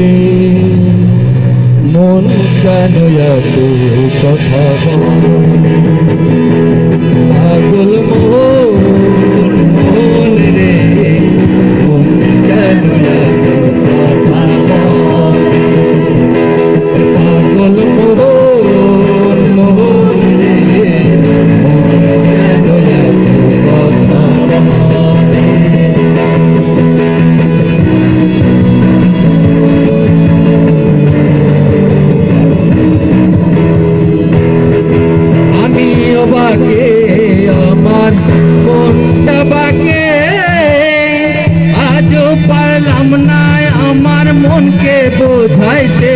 বলে মন কেন এত কথা বলে পাগল মন রে মন কেন এত কথা বলে পাগল মন রে মন কেন এত কথা বলে বাকে আমার মনটা বাকে আজও পারলাম না আমার মনকে বোঝাইতে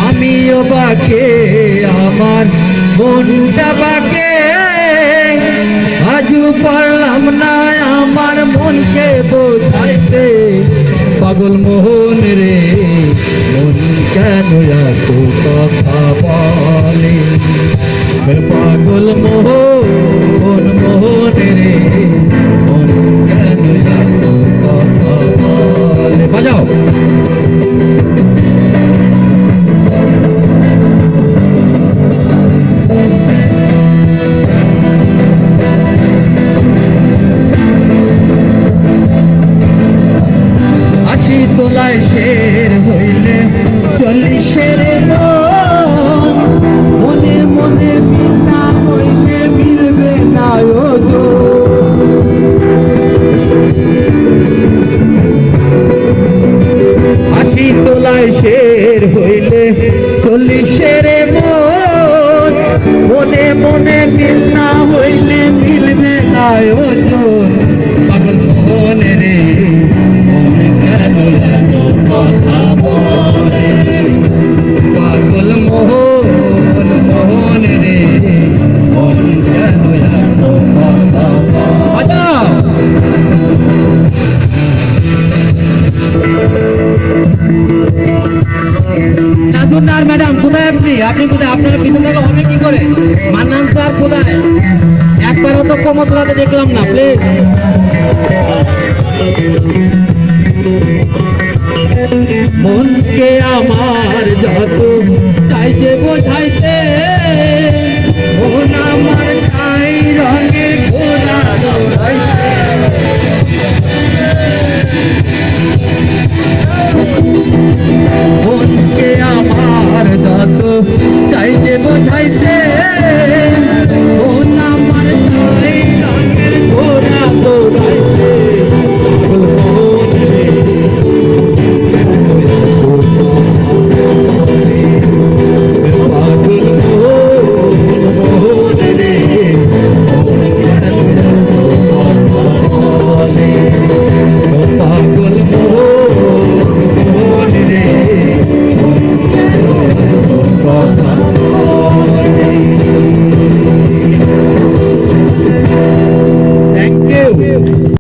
আমিও বাকে আমার মনটা বাকে আজও পারলাম না আমার মনকে বোঝাইতে পাগল মোহন রে মন কেন এত কথা বলে পাগল মোহন রে মন কেন এত কথা বলে বাজাও আশি তোলায় শের হইলে 40-এর মনে মনে বিনা হইলে মিলবে না আশি তোলায় শের হইলে 40-এর মনে মনে মিল না হইলে মিলবে না পাগল মোহন রে মন কেন এত কথা বলে পাগল মোহন রে মন কেন এত কথা বলে নাজমুন্নার ম্যাডাম কোথায় আপনি কোথায় আপনার পিছনে হবে কি করে মান্নান স্যার কোথায় একবারও তো কোমতলাতে দেখলাম না প্লিজ মনকে আমার যত চাই যে বোঝাই